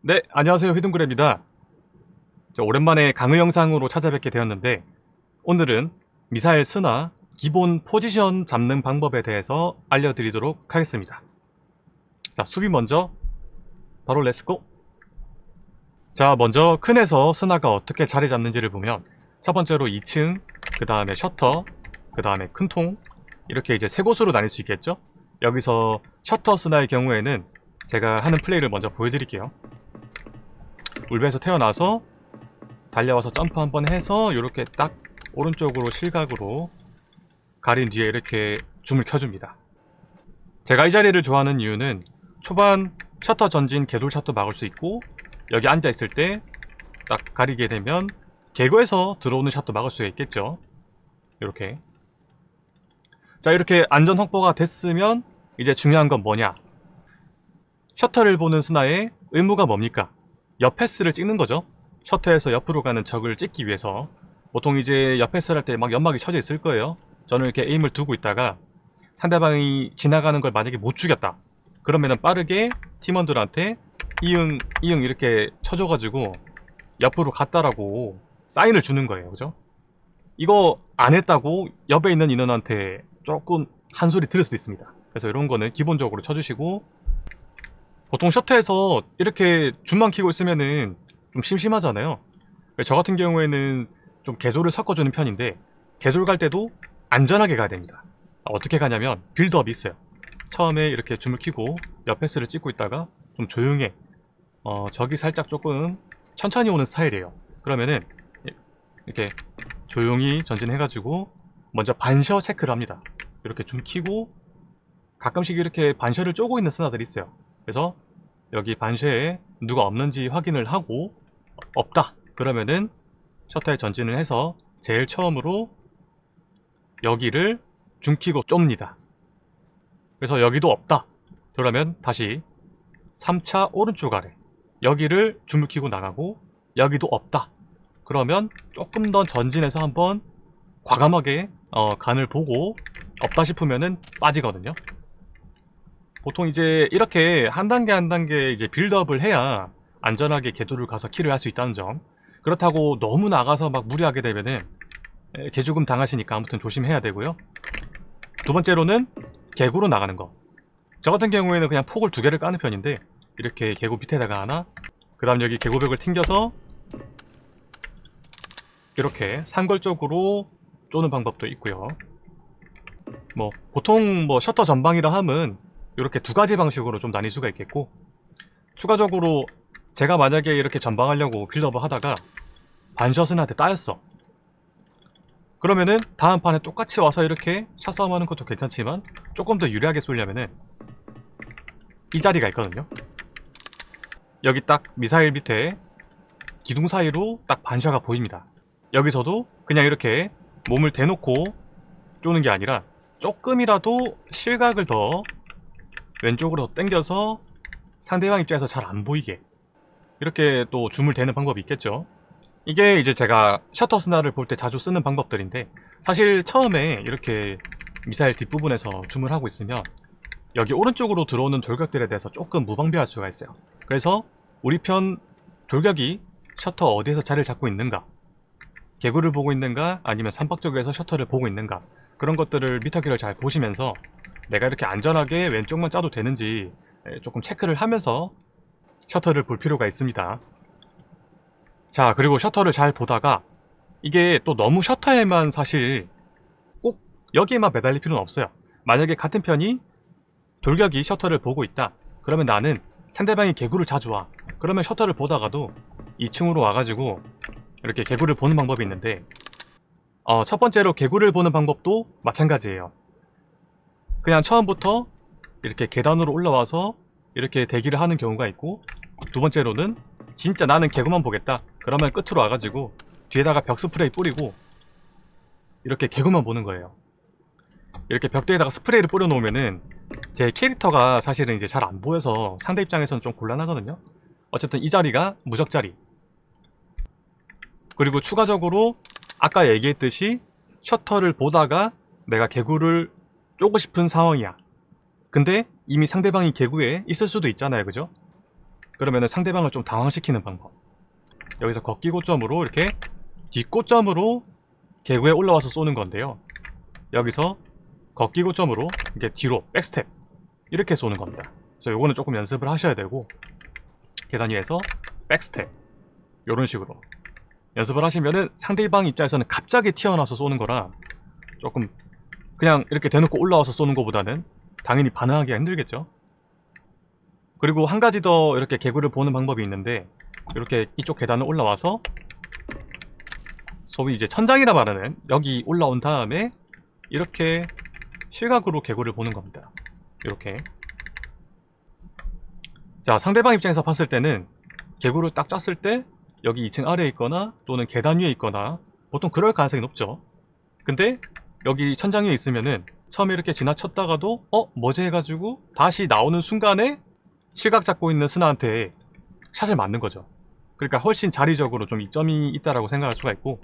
네, 안녕하세요. 휘둥그레입니다. 오랜만에 강의 영상으로 찾아뵙게 되었는데 오늘은 미사일 스나 기본 포지션 잡는 방법에 대해서 알려드리도록 하겠습니다. 자, 수비 먼저 바로 렛츠고. 자, 먼저 큰에서 스나가 어떻게 자리 잡는지를 보면 첫 번째로 2층, 그 다음에 셔터, 그 다음에 큰통, 이렇게 이제 세 곳으로 나뉠 수 있겠죠. 여기서 셔터 스나의 경우에는 제가 하는 플레이를 먼저 보여드릴게요. 울베에서 태어나서 달려와서 점프 한번 해서 이렇게 딱 오른쪽으로 실각으로 가린 뒤에 이렇게 줌을 켜줍니다. 제가 이 자리를 좋아하는 이유는 초반 셔터 전진 개돌 샷도 막을 수 있고, 여기 앉아있을 때 딱 가리게 되면 개구에서 들어오는 샷도 막을 수 있겠죠. 이렇게. 자, 이렇게 안전 확보가 됐으면 이제 중요한 건 뭐냐, 셔터를 보는 스나의 의무가 뭡니까? 옆 패스를 찍는 거죠. 셔터에서 옆으로 가는 적을 찍기 위해서. 보통 이제 옆 패스를 할 때 막 연막이 쳐져 있을 거예요. 저는 이렇게 에임을 두고 있다가 상대방이 지나가는 걸 만약에 못 죽였다, 그러면은 빠르게 팀원들한테 이응 이렇게 쳐줘가지고 옆으로 갔다라고 사인을 주는 거예요. 그죠? 이거 안 했다고 옆에 있는 인원한테 조금 한 소리 들을 수도 있습니다. 그래서 이런 거는 기본적으로 쳐주시고, 보통 셔터에서 이렇게 줌만 키고 있으면은 좀 심심하잖아요. 저 같은 경우에는 좀 궤도를 섞어주는 편인데, 궤도를 갈 때도 안전하게 가야 됩니다. 어떻게 가냐면 빌드업이 있어요. 처음에 이렇게 줌을 키고 옆 패스를 찍고 있다가 좀 조용해, 적이 살짝 조금 천천히 오는 스타일이에요. 그러면은 이렇게 조용히 전진해가지고 먼저 반셔 체크를 합니다. 이렇게 줌 키고 가끔씩 이렇게 반셔를 쪼고 있는 스나들이 있어요. 그래서 여기 반셔에 누가 없는지 확인을 하고, 없다 그러면은 셔터에 전진을 해서 제일 처음으로 여기를 줌 키고 좁니다. 그래서 여기도 없다 그러면 다시 3차 오른쪽 아래 여기를 줌을 키고 나가고, 여기도 없다 그러면 조금 더 전진해서 한번 과감하게 간을 보고 없다 싶으면은 빠지거든요. 보통 이제 이렇게 한 단계 한 단계 이제 빌드업을 해야 안전하게 궤도를 가서 킬을 할 수 있다는 점. 그렇다고 너무 나가서 막 무리하게 되면은 개죽음 당하시니까 아무튼 조심해야 되고요. 두 번째로는 개구로 나가는 거. 저 같은 경우에는 그냥 폭을 두 개를 까는 편인데, 이렇게 개구 밑에다가 하나, 그 다음 여기 개구벽을 튕겨서 이렇게 산걸적으로 쪼는 방법도 있고요. 뭐 보통 뭐 셔터 전방이라 함은 이렇게 두 가지 방식으로 좀 나뉠 수가 있겠고, 추가적으로 제가 만약에 이렇게 전방하려고 빌드업을 하다가 반샷은한테 따였어, 그러면은 다음 판에 똑같이 와서 이렇게 샷싸움 하는 것도 괜찮지만 조금 더 유리하게 쏘려면은 이 자리가 있거든요. 여기 딱 미사일 밑에 기둥 사이로 딱 반샷가 보입니다. 여기서도 그냥 이렇게 몸을 대놓고 쪼는 게 아니라 조금이라도 실각을 더 왼쪽으로 당겨서 상대방 입장에서 잘 안 보이게 이렇게 또 줌을 대는 방법이 있겠죠. 이게 이제 제가 셔터 스나를 볼 때 자주 쓰는 방법들인데, 사실 처음에 이렇게 미사일 뒷부분에서 줌을 하고 있으면 여기 오른쪽으로 들어오는 돌격들에 대해서 조금 무방비할 수가 있어요. 그래서 우리 편 돌격이 셔터 어디에서 자리를 잡고 있는가, 개구를 보고 있는가, 아니면 삼박 쪽에서 셔터를 보고 있는가, 그런 것들을 미터기를 잘 보시면서 내가 이렇게 안전하게 왼쪽만 짜도 되는지 조금 체크를 하면서 셔터를 볼 필요가 있습니다. 자, 그리고 셔터를 잘 보다가 이게 또 너무 셔터에만 사실 꼭 여기에만 매달릴 필요는 없어요. 만약에 같은 편이 돌격이 셔터를 보고 있다 그러면 나는 상대방이 개구를 자주 와, 그러면 셔터를 보다가도 2층으로 와가지고 이렇게 개구를 보는 방법이 있는데, 첫 번째로 개구를 보는 방법도 마찬가지예요. 그냥 처음부터 이렇게 계단으로 올라와서 이렇게 대기를 하는 경우가 있고, 두 번째로는 진짜 나는 개구만 보겠다 그러면 끝으로 와가지고 뒤에다가 벽 스프레이 뿌리고 이렇게 개구만 보는 거예요. 이렇게 벽대에다가 스프레이를 뿌려 놓으면은 제 캐릭터가 사실은 이제 잘 안 보여서 상대 입장에서는 좀 곤란하거든요. 어쨌든 이 자리가 무적 자리. 그리고 추가적으로 아까 얘기했듯이 셔터를 보다가 내가 개구를 쪼고 싶은 상황이야. 근데 이미 상대방이 개구에 있을 수도 있잖아요. 그죠? 그러면은 상대방을 좀 당황시키는 방법. 여기서 걷기 고점으로 이렇게 뒷고점으로 개구에 올라와서 쏘는 건데요. 여기서 걷기 고점으로 이렇게 뒤로 백스텝 이렇게 쏘는 겁니다. 그래서 요거는 조금 연습을 하셔야 되고, 계단 위에서 백스텝 요런 식으로 연습을 하시면은 상대방 입장에서는 갑자기 튀어나와서 쏘는 거라 조금 그냥 이렇게 대놓고 올라와서 쏘는 것보다는 당연히 반응하기가 힘들겠죠. 그리고 한 가지 더 이렇게 개구를 보는 방법이 있는데, 이렇게 이쪽 계단을 올라와서 소위 이제 천장이라 말하는 여기 올라온 다음에 이렇게 실각으로 개구를 보는 겁니다. 이렇게. 자, 상대방 입장에서 봤을 때는 개구를 딱 짰을 때 여기 2층 아래에 있거나 또는 계단 위에 있거나 보통 그럴 가능성이 높죠. 근데 여기 천장 위에 있으면은 처음에 이렇게 지나쳤다가도 뭐지 해가지고 다시 나오는 순간에 실각 잡고 있는 스나한테 샷을 맞는 거죠. 그러니까 훨씬 자리적으로 좀 이점이 있다라고 생각할 수가 있고,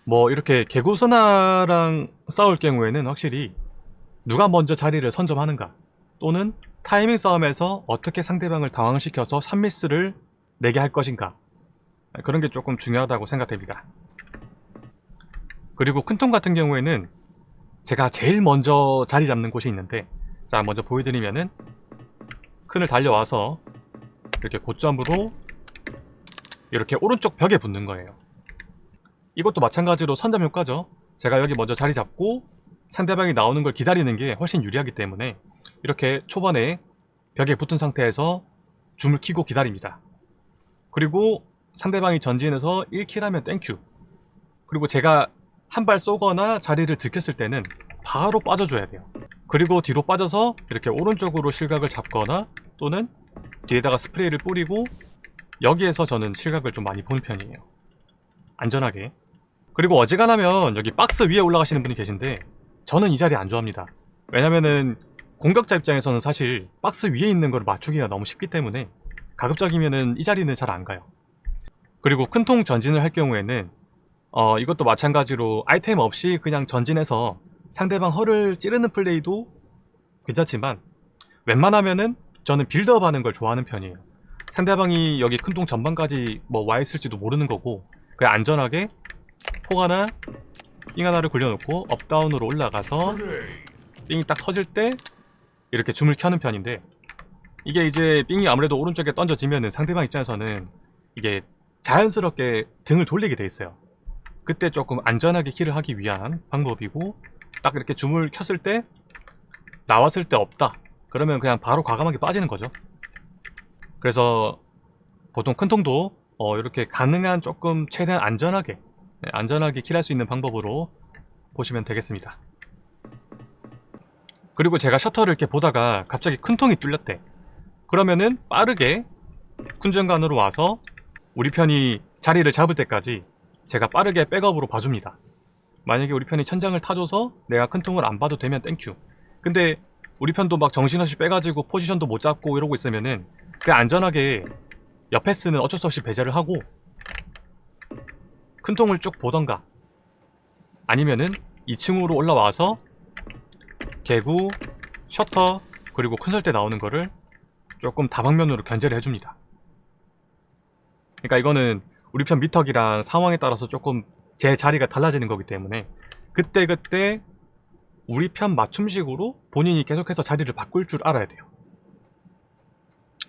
뭐 이렇게 개구 스나랑 싸울 경우에는 확실히 누가 먼저 자리를 선점하는가, 또는 타이밍 싸움에서 어떻게 상대방을 당황시켜서 샷미스를 내게 할 것인가, 그런 게 조금 중요하다고 생각됩니다. 그리고 큰통 같은 경우에는 제가 제일 먼저 자리 잡는 곳이 있는데, 자 먼저 보여드리면은 큰을 달려와서 이렇게 고점으로 이렇게 오른쪽 벽에 붙는 거예요. 이것도 마찬가지로 선점 효과죠. 제가 여기 먼저 자리 잡고 상대방이 나오는 걸 기다리는 게 훨씬 유리하기 때문에 이렇게 초반에 벽에 붙은 상태에서 줌을 키고 기다립니다. 그리고 상대방이 전진해서 1킬 하면 땡큐. 그리고 제가 한 발 쏘거나 자리를 들켰을 때는 바로 빠져줘야 돼요. 그리고 뒤로 빠져서 이렇게 오른쪽으로 실각을 잡거나 또는 뒤에다가 스프레이를 뿌리고, 여기에서 저는 실각을 좀 많이 보는 편이에요. 안전하게. 그리고 어지간하면 여기 박스 위에 올라가시는 분이 계신데 저는 이 자리 안 좋아합니다. 왜냐면은 공격자 입장에서는 사실 박스 위에 있는 걸 맞추기가 너무 쉽기 때문에 가급적이면은 이 자리는 잘 안 가요. 그리고 큰통 전진을 할 경우에는 이것도 마찬가지로 아이템 없이 그냥 전진해서 상대방 허를 찌르는 플레이도 괜찮지만, 웬만하면은 저는 빌드업 하는 걸 좋아하는 편이에요. 상대방이 여기 큰통 전방까지 뭐 와 있을지도 모르는 거고, 그냥 안전하게 폭 하나, 삥 하나를 굴려놓고 업다운으로 올라가서 삥이 딱 터질 때 이렇게 줌을 켜는 편인데, 이게 이제 삥이 아무래도 오른쪽에 던져지면은 상대방 입장에서는 이게 자연스럽게 등을 돌리게 돼 있어요. 그때 조금 안전하게 킬을 하기 위한 방법이고, 딱 이렇게 줌을 켰을 때 나왔을 때 없다 그러면 그냥 바로 과감하게 빠지는 거죠. 그래서 보통 큰통도 이렇게 가능한 조금 최대한 안전하게 킬할 수 있는 방법으로 보시면 되겠습니다. 그리고 제가 셔터를 이렇게 보다가 갑자기 큰통이 뚫렸대. 그러면은 빠르게 쿤전간으로 와서 우리 편이 자리를 잡을 때까지 제가 빠르게 백업으로 봐줍니다. 만약에 우리 편이 천장을 타줘서 내가 큰통을 안 봐도 되면 땡큐. 근데 우리 편도 막 정신없이 빼가지고 포지션도 못 잡고 이러고 있으면은 그냥 안전하게 옆에 쓰는 어쩔 수 없이 배제를 하고 큰통을 쭉 보던가, 아니면은 2층으로 올라와서 개구, 셔터, 그리고 큰 설대 나오는 거를 조금 다방면으로 견제를 해줍니다. 그러니까 이거는 우리 편 미터기랑 상황에 따라서 조금 제 자리가 달라지는 거기 때문에 그때그때 우리 편 맞춤식으로 본인이 계속해서 자리를 바꿀 줄 알아야 돼요.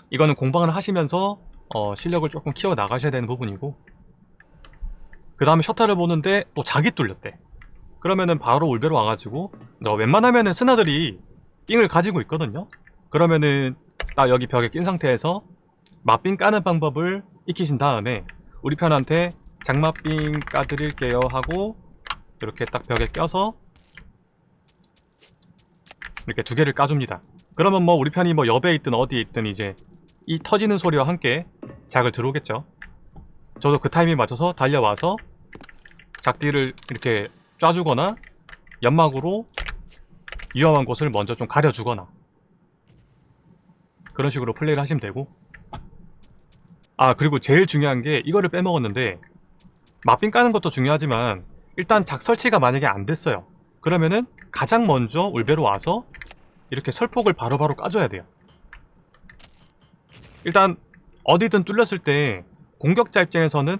이거는 공방을 하시면서 실력을 조금 키워 나가셔야 되는 부분이고, 그 다음에 셔터를 보는데 또 자기 뚫렸대. 그러면은 바로 울베로 와가지고, 웬만하면은 스나들이 삥을 가지고 있거든요. 그러면은 딱 여기 벽에 낀 상태에서 맞삥 까는 방법을 익히신 다음에 우리 편한테 장맛삥 까드릴게요 하고 이렇게 딱 벽에 껴서 이렇게 두 개를 까줍니다. 그러면 뭐 우리 편이 뭐 옆에 있든 어디에 있든 이제 이 터지는 소리와 함께 작을 들어오겠죠. 저도 그 타이밍에 맞춰서 달려와서 작디를 이렇게 쏴주거나 연막으로 위험한 곳을 먼저 좀 가려주거나 그런 식으로 플레이를 하시면 되고, 그리고 제일 중요한 게 이거를 빼먹었는데, 맞빙 까는 것도 중요하지만 일단 작 설치가 만약에 안 됐어요. 그러면은 가장 먼저 울베로 와서 이렇게 설폭을 바로바로 까줘야 돼요. 일단 어디든 뚫렸을 때 공격자 입장에서는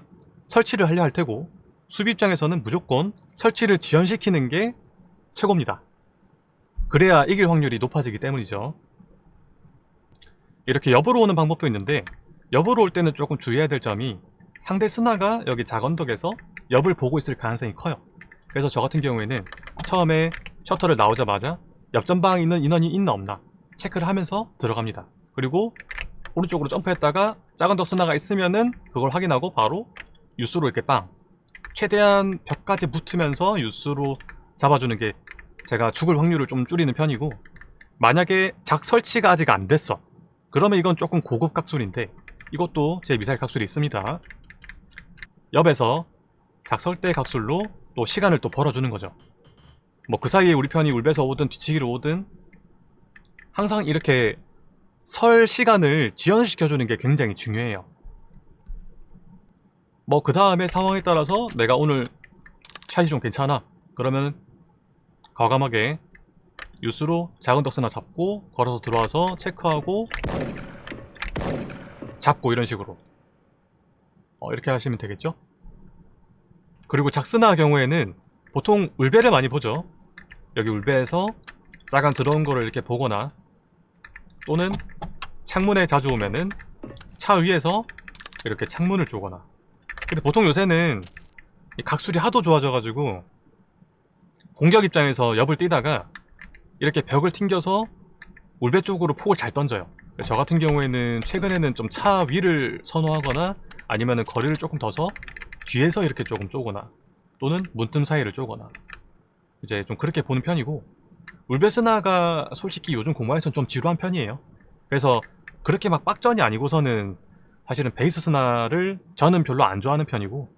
설치를 하려 할 테고, 수비 입장에서는 무조건 설치를 지연시키는 게 최고입니다. 그래야 이길 확률이 높아지기 때문이죠. 이렇게 옆으로 오는 방법도 있는데, 옆으로 올 때는 조금 주의해야 될 점이, 상대 스나가 여기 작언덕에서 옆을 보고 있을 가능성이 커요. 그래서 저 같은 경우에는 처음에 셔터를 나오자마자 옆 전방에 있는 인원이 있나 없나 체크를 하면서 들어갑니다. 그리고 오른쪽으로 점프했다가 작언덕 스나가 있으면은 그걸 확인하고 바로 유스로 이렇게 빵, 최대한 벽까지 붙으면서 유스로 잡아주는 게 제가 죽을 확률을 좀 줄이는 편이고, 만약에 작 설치가 아직 안 됐어, 그러면 이건 조금 고급 각술인데, 이것도 제 미사일 각술이 있습니다. 옆에서 작설대 각술로 또 시간을 또 벌어주는 거죠. 뭐 그 사이에 우리 편이 울베서 오든 뒤치기로 오든 항상 이렇게 설 시간을 지연시켜주는 게 굉장히 중요해요. 뭐 그 다음에 상황에 따라서 내가 오늘 샷이 좀 괜찮아, 그러면 과감하게 유스로 작은 덕스나 잡고 걸어서 들어와서 체크하고 잡고, 이런 식으로 이렇게 하시면 되겠죠. 그리고 작스나 경우에는 보통 울베를 많이 보죠. 여기 울베에서 짜간 들어온 거를 이렇게 보거나, 또는 창문에 자주 오면은 차 위에서 이렇게 창문을 쪼거나. 근데 보통 요새는 이 각술이 하도 좋아져가지고 공격 입장에서 옆을 뛰다가 이렇게 벽을 튕겨서 울베 쪽으로 폭을 잘 던져요. 저 같은 경우에는 최근에는 좀 차 위를 선호하거나, 아니면은 거리를 조금 둬서 뒤에서 이렇게 조금 쪼거나, 또는 문틈 사이를 쪼거나, 이제 좀 그렇게 보는 편이고, 울베스나가 솔직히 요즘 공방에서는 좀 지루한 편이에요. 그래서 그렇게 막 빡전이 아니고서는 사실은 베이스 스나를 저는 별로 안 좋아하는 편이고,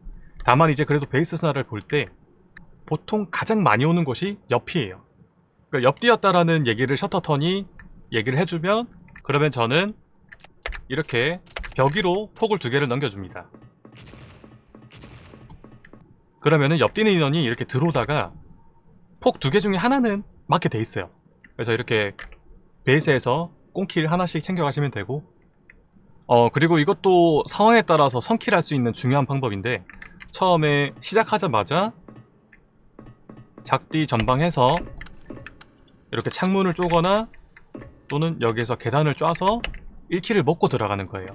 다만 이제 그래도 베이스 스나를 볼 때 보통 가장 많이 오는 곳이 옆이에요. 그러니까 옆뒤였다라는 얘기를 셔터턴이 얘기를 해주면, 그러면 저는 이렇게 벽 위로 폭을 2개를 넘겨줍니다. 그러면은 옆뛰는 인원이 이렇게 들어오다가 폭 2개 중에 하나는 맞게 돼 있어요. 그래서 이렇게 베이스에서 꽁킬 하나씩 챙겨가시면 되고, 그리고 이것도 상황에 따라서 선킬 할 수 있는 중요한 방법인데, 처음에 시작하자마자 작디 전방해서 이렇게 창문을 쪼거나, 또는 여기에서 계단을 쪄서 1킬을 먹고 들어가는 거예요.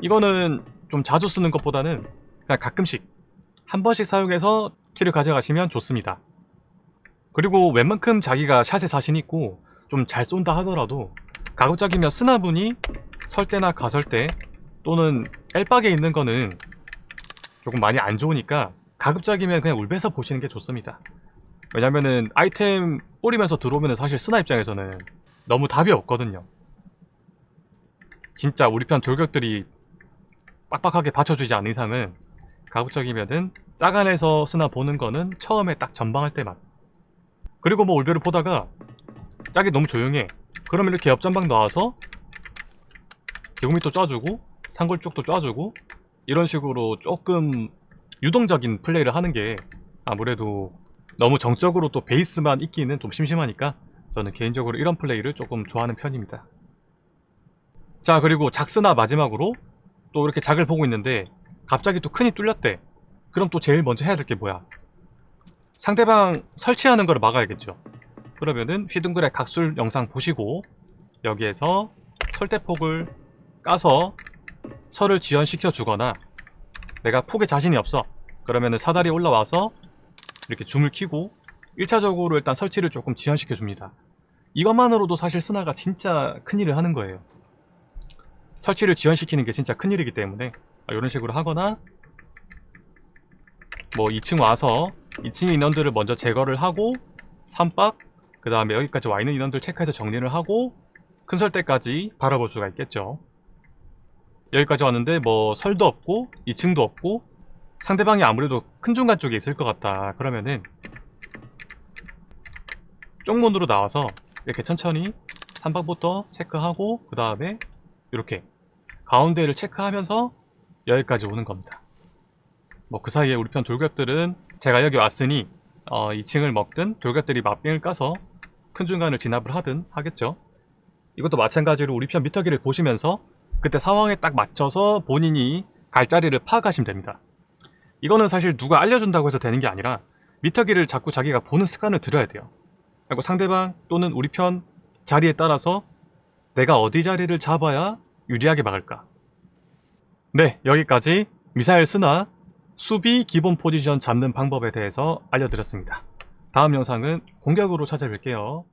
이거는 좀 자주 쓰는 것보다는 그냥 가끔씩 한 번씩 사용해서 킬을 가져가시면 좋습니다. 그리고 웬만큼 자기가 샷에 자신 있고 좀 잘 쏜다 하더라도 가급적이면 스나분이 설대나 가설대 또는 엘박에 있는 거는 조금 많이 안 좋으니까 가급적이면 그냥 울베서 보시는 게 좋습니다. 왜냐면은 아이템 뿌리면서 들어오면 사실 스나 입장에서는 너무 답이 없거든요. 진짜 우리 편 돌격들이 빡빡하게 받쳐주지 않는 이상은 가급적이면은 짜간에서 스나 보는 거는 처음에 딱 전방할 때만. 그리고 뭐 울베를 보다가 짝이 너무 조용해, 그러면 이렇게 옆전방 나와서 개구미도 쏴주고 상골 쪽도 쏴주고, 이런 식으로 조금 유동적인 플레이를 하는 게 아무래도 너무 정적으로 또 베이스만 있기는 좀 심심하니까 저는 개인적으로 이런 플레이를 조금 좋아하는 편입니다. 자, 그리고 작스나 마지막으로 또 이렇게 작을 보고 있는데 갑자기 또 큰이 뚫렸대. 그럼 또 제일 먼저 해야 될 게 뭐야? 상대방 설치하는 걸 막아야겠죠. 그러면은 휘둥그레 각술 영상 보시고 여기에서 설대폭을 까서 설을 지연시켜 주거나, 내가 폭에 자신이 없어 그러면은 사다리 올라와서 이렇게 줌을 키고 1차적으로 일단 설치를 조금 지연시켜 줍니다. 이것만으로도 사실 스나가 진짜 큰일을 하는 거예요. 설치를 지연시키는 게 진짜 큰일이기 때문에 이런 식으로 하거나, 뭐 2층 와서 2층의 인원들을 먼저 제거를 하고 3박, 그 다음에 여기까지 와 있는 인원들 체크해서 정리를 하고 큰 설대까지 바라볼 수가 있겠죠. 여기까지 왔는데 뭐 설도 없고 2층도 없고 상대방이 아무래도 큰 중간 쪽에 있을 것 같다, 그러면은 쪽문으로 나와서 이렇게 천천히 3박부터 체크하고, 그 다음에 이렇게 가운데를 체크하면서 여기까지 오는 겁니다. 뭐 그 사이에 우리 편 돌격들은 제가 여기 왔으니 2층을 먹든 돌격들이 맞빙을 까서 큰 중간을 진압을 하든 하겠죠. 이것도 마찬가지로 우리 편 미터기를 보시면서 그때 상황에 딱 맞춰서 본인이 갈 자리를 파악하시면 됩니다. 이거는 사실 누가 알려준다고 해서 되는 게 아니라 미터기를 자꾸 자기가 보는 습관을 들여야 돼요. 그리고 상대방 또는 우리 편 자리에 따라서 내가 어디 자리를 잡아야 유리하게 막을까. 네, 여기까지 미사일 스나 수비 기본 포지션 잡는 방법에 대해서 알려드렸습니다. 다음 영상은 공격으로 찾아뵐게요.